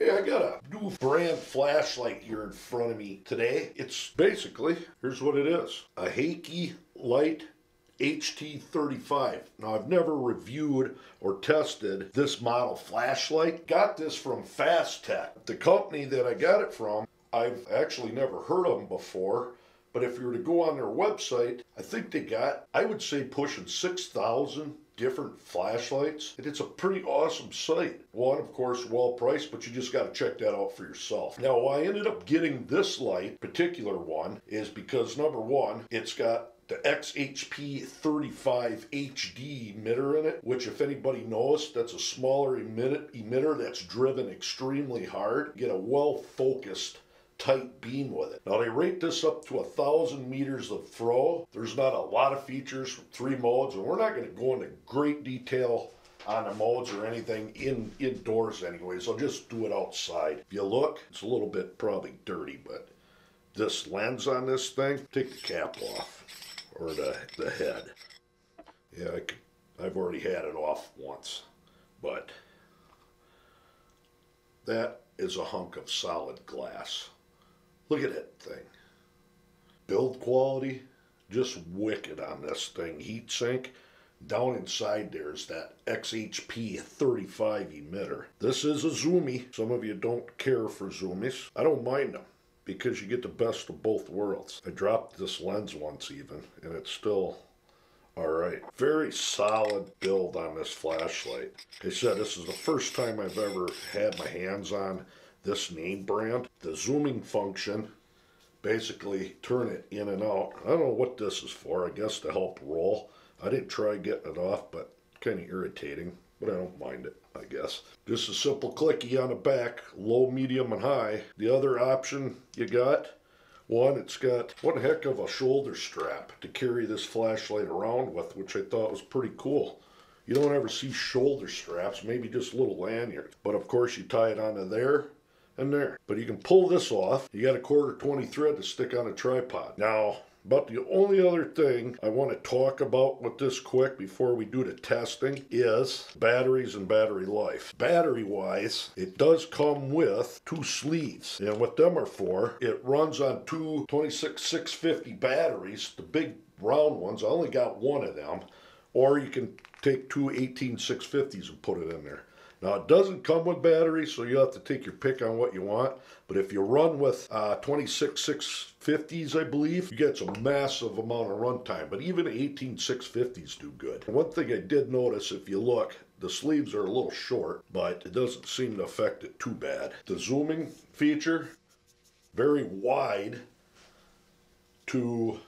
Hey, I got a new brand flashlight here in front of me today. It's basically, here's what it is. A HaikeLite HT35. Now, I've never reviewed or tested this model flashlight. Got this from FastTeech. The company that I got it from, I've actually never heard of them before. But if you were to go on their website, I think they got, I would say, pushing 6,000 different flashlights. And it's a pretty awesome site. One, of course, well priced, but you just got to check that out for yourself. Now, why I ended up getting this light, particular one, is because number one, it's got the HHP35 HD emitter in it, which if anybody knows, that's a smaller emitter that's driven extremely hard. Get a well-focused tight beam with it. Now they rate this up to 1,000 meters of throw. There's not a lot of features, 3 modes, and we're not going to go into great detail on the modes or anything indoors anyways. I'll just do it outside. If you look, it's a little bit probably dirty, but this lens on this thing, take the cap off, or the head. Yeah, I've already had it off once, but that is a hunk of solid glass. Look at that thing. Build quality, just wicked on this thing. Heat sink. Down inside there's that HHP35 emitter. This is a zoomie. Some of you don't care for zoomies. I don't mind them because you get the best of both worlds. I dropped this lens once even, and it's still alright. Very solid build on this flashlight. Like I said, this is the first time I've ever had my hands on this name brand. The zooming function, basically turn it in and out. I don't know what this is for. I guess to help roll. I didn't try getting it off, but kind of irritating, but I don't mind it, I guess. Just a simple clicky on the back, low, medium, and high. The other option you got, one, it's got one heck of a shoulder strap to carry this flashlight around with, which I thought was pretty cool. You don't ever see shoulder straps, maybe just little lanyards. But of course you tie it onto there and there. But you can pull this off. You got a 1/4 thread to stick on a tripod. Now, about the only other thing I want to talk about with this quick before we do the testing is batteries and battery life. Battery wise, it does come with 2 sleeves. And what them are for, it runs on 2 26650 batteries, the big round ones. I only got one of them. Or you can take 2 18650s and put it in there. Now it doesn't come with batteries, so you have to take your pick on what you want. But if you run with 26650s, I believe, you get some massive amount of runtime. But even 18650s do good. One thing I did notice, if you look, the sleeves are a little short, but it doesn't seem to affect it too bad. The zooming feature, very wide to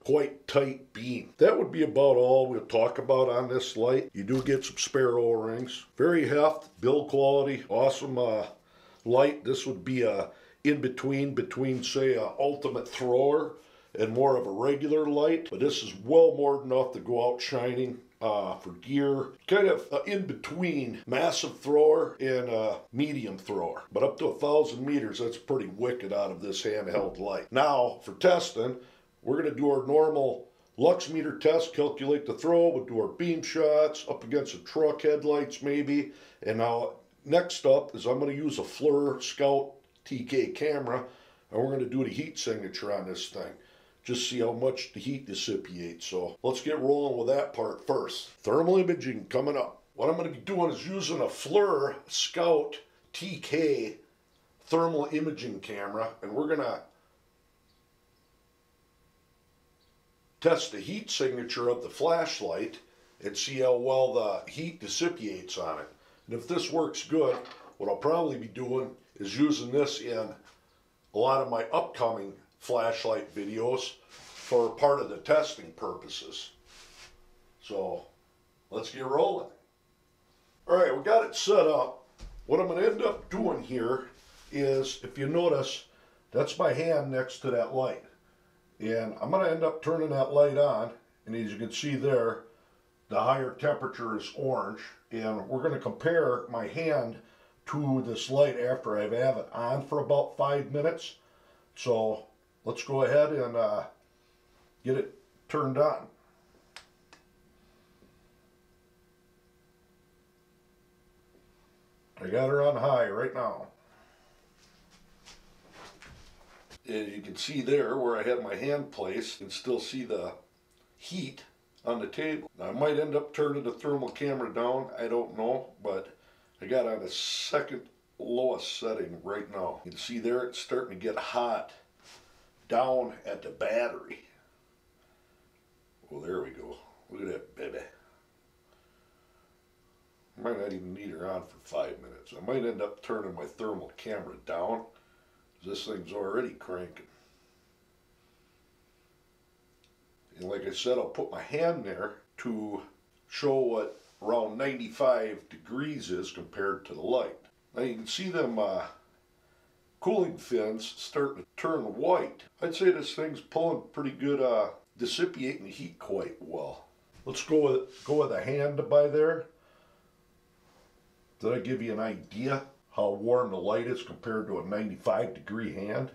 quite tight beam. That would be about all we'll talk about on this light. You do get some spare O-rings. Very heft, build quality, awesome light. This would be a between say a ultimate thrower and more of a regular light, but this is well more than enough to go out shining for gear. Kind of in between massive thrower and medium thrower, but up to 1,000 meters, that's pretty wicked out of this handheld light. Now for testing, we're going to do our normal Lux Meter Test, calculate the throw. We'll do our Beamshots up against the truck headlights maybe. And now next up is I'm going to use a FLIR Scout TK camera, and we're going to do the heat signature on this thing. Just see how much the heat dissipates. So let's get rolling with that part first. Thermal imaging coming up. What I'm going to be doing is using a FLIR Scout TK thermal imaging camera, and we're going to test the heat signature of the flashlight and see how well the heat dissipates on it. And if this works good, what I'll probably be doing is using this in a lot of my upcoming flashlight videos for part of the testing purposes. So let's get rolling. Alright, we got it set up. What I'm going to end up doing here is, if you notice, that's my hand next to that light. And I'm going to end up turning that light on, and as you can see there, the higher temperature is orange, and we're going to compare my hand to this light after I've had it on for about 5 minutes. So let's go ahead and get it turned on. I got her on high right now. And you can see there where I had my hand placed, you can still see the heat on the table. Now, I might end up turning the thermal camera down, I don't know, but I got on the second lowest setting right now. You can see there it's starting to get hot down at the battery. Well, there we go. Look at that baby. I might not even need her on for 5 minutes. I might end up turning my thermal camera down. This thing's already cranking. And like I said, I'll put my hand there to show what around 95 degrees is compared to the light. Now you can see them cooling fins starting to turn white. I'd say this thing's pulling pretty good, dissipating the heat quite well. Let's go with a hand by there. Did I give you an idea how warm the light is compared to a 95-degree hand?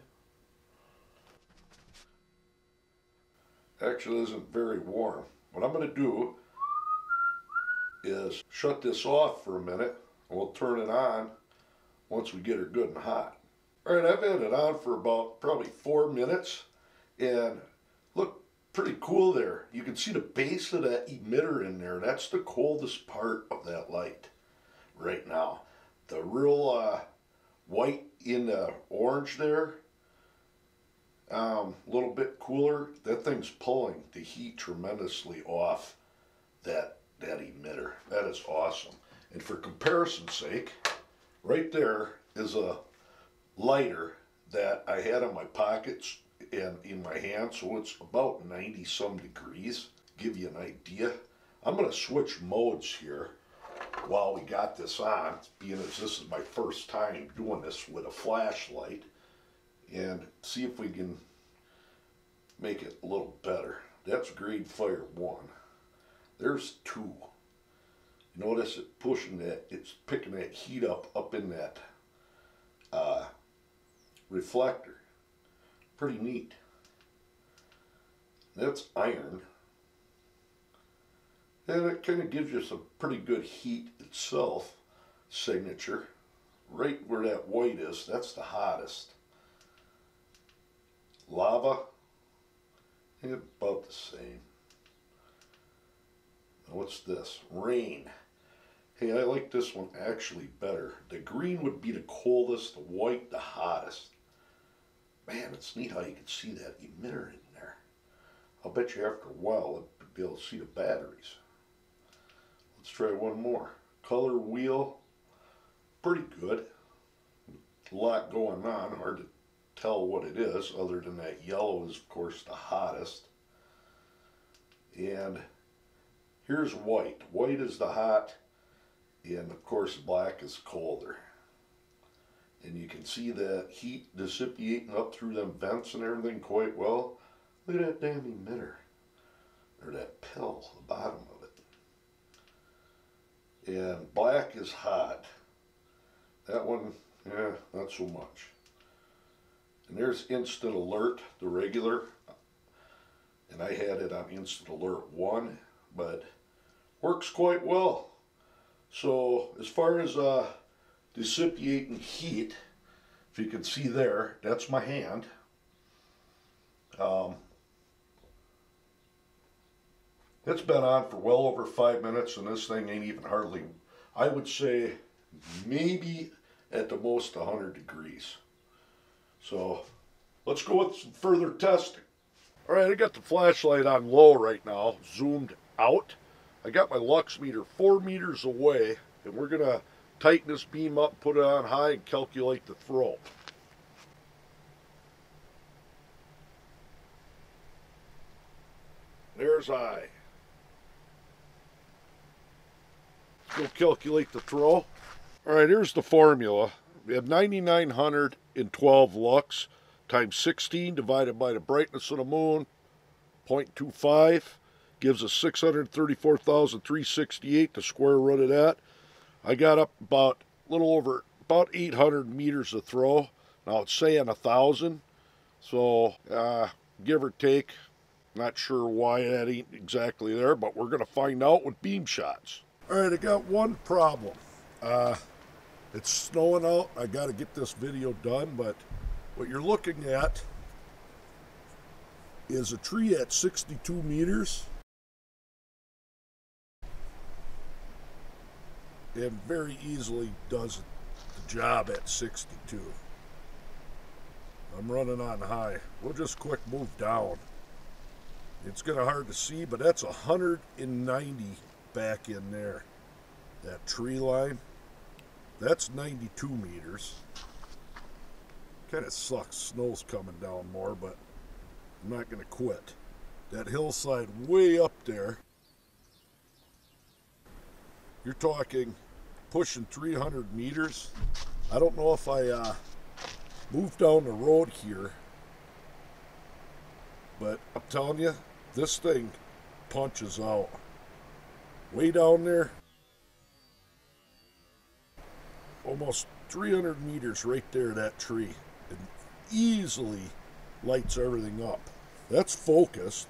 Actually, it isn't very warm. What I'm going to do is shut this off for a minute, and we'll turn it on once we get her good and hot. All right, I've had it on for about probably 4 minutes, and look, pretty cool there. You can see the base of that emitter in there. That's the coldest part of that light right now. The real white in the orange there, a little bit cooler. That thing's pulling the heat tremendously off that emitter. That is awesome. And for comparison's sake, right there is a lighter that I had in my pockets and in my hand, so it's about 90 some degrees. Give you an idea. I'm going to switch modes here while we got this on, being as this is my first time doing this with a flashlight, and see if we can make it a little better. That's grade fire 1. There's 2. Notice it pushing that, it's picking that heat up in that reflector. Pretty neat. That's iron. And it kind of gives you some pretty good heat itself signature. Right where that white is, that's the hottest. Lava, about the same. Now what's this? Rain. Hey, I like this one actually better. The green would be the coldest, the white the hottest. Man, it's neat how you can see that emitter in there. I'll bet you after a while you'll be able to see the batteries. Let's try one more. Color wheel, pretty good. A lot going on, hard to tell what it is, other than that yellow is of course the hottest. And here's white. White is the hot, and of course black is colder. And you can see that heat dissipating up through them vents and everything quite well. Look at that damn emitter. Or that pill, the bottom of it. And black is hot. That one, yeah, not so much. And there's instant alert, the regular. And I had it on instant alert 1, but works quite well. So as far as dissipating heat, if you can see there, that's my hand. It's been on for well over 5 minutes, and this thing ain't even hardly, I would say, maybe at the most 100 degrees. So let's go with some further testing. All right, I got the flashlight on low right now, zoomed out. I got my Lux meter 4 meters away, and we're going to tighten this beam up, put it on high, and calculate the throw. There's high. Let's go calculate the throw. All right, here's the formula. We have 9,912 lux times 16 divided by the brightness of the moon, 0.25, gives us 634,368, the square root of that. I got up about a little over, about 800 meters of throw. Now it's saying 1,000, so give or take. Not sure why that ain't exactly there, but we're going to find out with Beamshots. All right, I got one problem. It's snowing out. I got to get this video done, but what you're looking at is a tree at 62 meters. And very easily does the job at 62. I'm running on high. We'll just quick move down. It's kind of hard to see, but that's 190 back in there. That tree line, that's 92 meters. Kind of sucks. Snow's coming down more, but I'm not going to quit. That hillside way up there, you're talking pushing 300 meters. I don't know if I moved down the road here, but I'm telling you, this thing punches out. Way down there, almost 300 meters right there, that tree. It easily lights everything up. That's focused.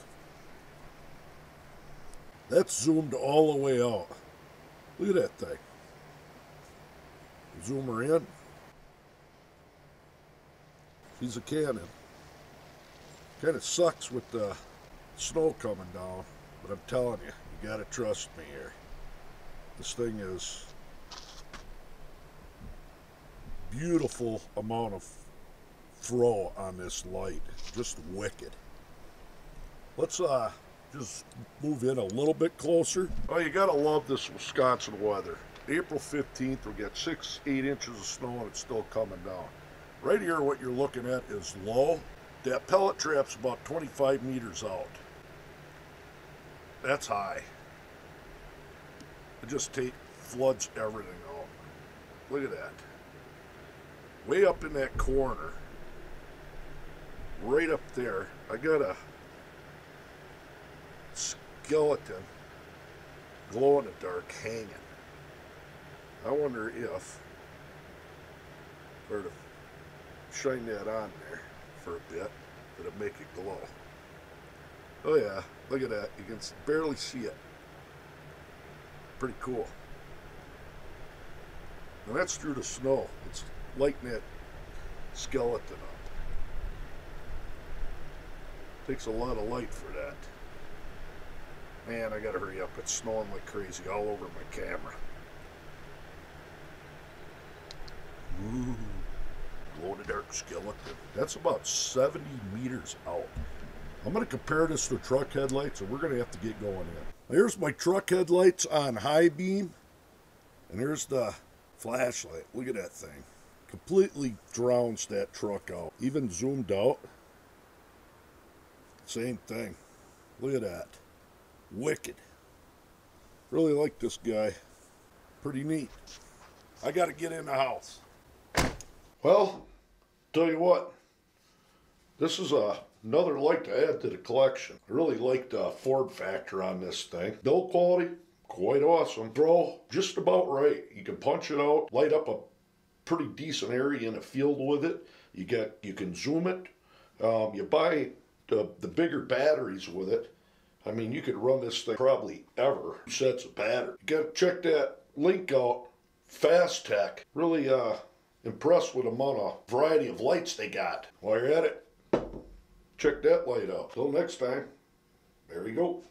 That's zoomed all the way out. Look at that thing. Zoom her in. She's a cannon. Kind of sucks with the snow coming down, but I'm telling you, you gotta trust me here. This thing is beautiful amount of throw on this light. Just wicked. Let's just move in a little bit closer. Oh, you gotta love this Wisconsin weather. April 15th, we got 6-8 inches of snow and it's still coming down. Right here, what you're looking at is low. That pellet trap's about 25 meters out. That's high. It just floods everything out. Look at that. Way up in that corner, right up there, I got a skeleton glow in the dark hanging. I wonder if I were to shine that on there for a bit, that'll make it glow. Oh yeah, look at that. You can barely see it. Pretty cool. And that's through the snow. It's lighting that skeleton up. Takes a lot of light for that. Man, I gotta hurry up. It's snowing like crazy all over my camera. Ooh, glow-in-the-dark skeleton. That's about 70 meters out. I'm going to compare this to truck headlights, and we're going to have to get going in. Here's my truck headlights on high beam, and here's the flashlight. Look at that thing. Completely drowns that truck out. Even zoomed out, same thing. Look at that. Wicked. Really like this guy. Pretty neat. I got to get in the house. Well, tell you what, this is another light to add to the collection. I really like the Ford factor on this thing. Build quality, quite awesome. Throw, just about right. You can punch it out, light up a pretty decent area in a field with it. You can zoom it. You buy the bigger batteries with it. I mean, you could run this thing probably ever. Sets of battery. You got to check that link out. FastTeech. Really impressed with the amount of variety of lights they got. While you're at it, check that light out. Till next time, there you go.